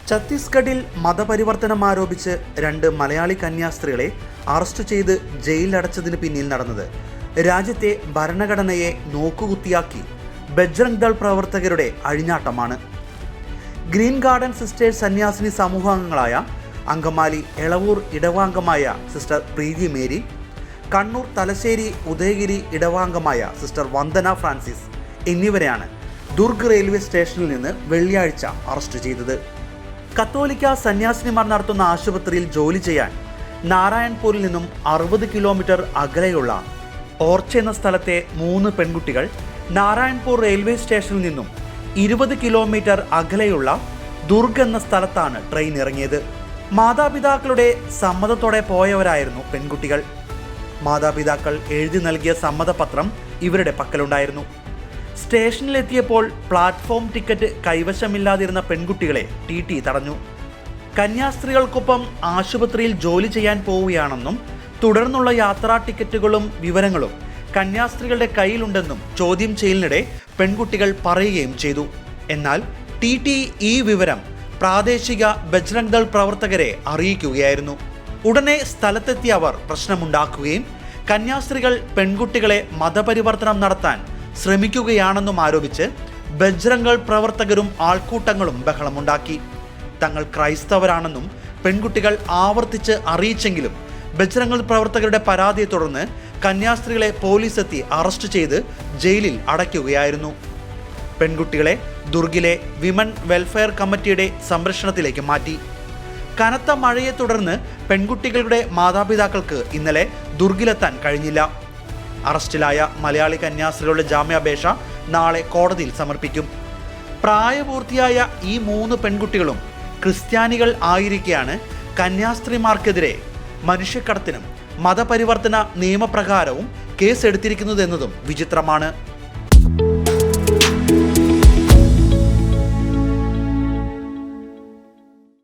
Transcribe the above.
ഛത്തീസ്ഗഡിൽ മതപരിവർത്തനം ആരോപിച്ച് 2 മലയാളി കന്യാസ്ത്രീകളെ അറസ്റ്റ് ചെയ്ത് ജയിലിലടച്ചതിന് പിന്നിൽ നടന്നത് രാജ്യത്തെ ഭരണഘടനയെ നോക്കുകുത്തിയാക്കി ബജ്രംഗ് ദൾ പ്രവർത്തകരുടെ അഴിഞ്ഞാട്ടമാണ്. ഗ്രീൻ ഗാർഡൻ സിസ്റ്റേഴ്സ് സന്യാസിനി സമൂഹാംഗങ്ങളായ അങ്കമാലി എളവൂർ ഇടവാംഗമായ സിസ്റ്റർ പ്രീതി മേരി, കണ്ണൂർ തലശ്ശേരി ഉദയഗിരി ഇടവാംഗമായ സിസ്റ്റർ വന്ദന ഫ്രാൻസിസ് എന്നിവരെയാണ് ദുർഗ് റെയിൽവേ സ്റ്റേഷനിൽ നിന്ന് വെള്ളിയാഴ്ച അറസ്റ്റ് ചെയ്തത്. കത്തോലിക്ക സന്യാസിനിമാർ നടത്തുന്ന ആശുപത്രിയിൽ ജോലി ചെയ്യാൻ നാരായൺപൂരിൽ നിന്നും 60 കിലോമീറ്റർ അകലെയുള്ള ഓർച്ച് എന്ന സ്ഥലത്തെ 3 പെൺകുട്ടികൾ നാരായൺപൂർ റെയിൽവേ സ്റ്റേഷനിൽ നിന്നും 20 കിലോമീറ്റർ അകലെയുള്ള ദുർഗ് എന്ന സ്ഥലത്താണ് ട്രെയിൻ ഇറങ്ങിയത്. മാതാപിതാക്കളുടെ സമ്മതത്തോടെ പോയവരായിരുന്നു പെൺകുട്ടികൾ. മാതാപിതാക്കൾ എഴുതി നൽകിയ സമ്മതപത്രം ഇവരുടെ പക്കലുണ്ടായിരുന്നു. സ്റ്റേഷനിലെത്തിയപ്പോൾ പ്ലാറ്റ്ഫോം ടിക്കറ്റ് കൈവശമില്ലാതിരുന്ന പെൺകുട്ടികളെ TT തടഞ്ഞു. കന്യാസ്ത്രീകൾക്കൊപ്പം ആശുപത്രിയിൽ ജോലി ചെയ്യാൻ പോവുകയാണെന്നും തുടർന്നുള്ള യാത്രാ ടിക്കറ്റുകളും വിവരങ്ങളും കന്യാസ്ത്രീകളുടെ കയ്യിലുണ്ടെന്നും ചോദ്യം ചെയ്യലിനിടെ പെൺകുട്ടികൾ പറയുകയും ചെയ്തു. എന്നാൽ TT ഈ വിവരം പ്രാദേശിക ബജ്രംഗ് ദൾ പ്രവർത്തകരെ അറിയിക്കുകയായിരുന്നു. ഉടനെ സ്ഥലത്തെത്തിയ അവർ പ്രശ്നമുണ്ടാക്കുകയും കന്യാസ്ത്രീകൾ പെൺകുട്ടികളെ മതപരിവർത്തനം നടത്താൻ ശ്രമിക്കുകയാണെന്നും ആരോപിച്ച് ബജ്രംഗ് ദൾ പ്രവർത്തകരും ആൾക്കൂട്ടങ്ങളും ബഹളമുണ്ടാക്കി. തങ്ങൾ ക്രൈസ്തവരാണെന്നും പെൺകുട്ടികൾ ആവർത്തിച്ച് അറിയിച്ചെങ്കിലും ബജ്രംഗ് ദൾ പ്രവർത്തകരുടെ പരാതിയെ തുടർന്ന് കന്യാസ്ത്രീകളെ പോലീസ് എത്തി അറസ്റ്റ് ചെയ്ത് ജയിലിൽ അടയ്ക്കുകയായിരുന്നു. പെൺകുട്ടികളെ ദുർഗിലെ വിമൻ വെൽഫെയർ കമ്മിറ്റിയുടെ സംരക്ഷണത്തിലേക്ക് മാറ്റി. കനത്ത മഴയെ തുടർന്ന് പെൺകുട്ടികളുടെ മാതാപിതാക്കൾക്ക് ഇന്നലെ ദുർഗിലെത്താൻ കഴിഞ്ഞില്ല. അറസ്റ്റിലായ മലയാളി കന്യാസ്ത്രീകളുടെ ജാമ്യാപേക്ഷ നാളെ കോടതിയിൽ സമർപ്പിക്കും. പ്രായപൂർത്തിയായ ഈ 3 പെൺകുട്ടികളും ക്രിസ്ത്യാനികൾ ആയിരിക്കെയാണ് കന്യാസ്ത്രീമാർക്കെതിരെ മനുഷ്യക്കടത്തിനും മതപരിവർത്തന നിയമപ്രകാരവും കേസെടുത്തിരിക്കുന്നതെന്നതും വിചിത്രമാണ്.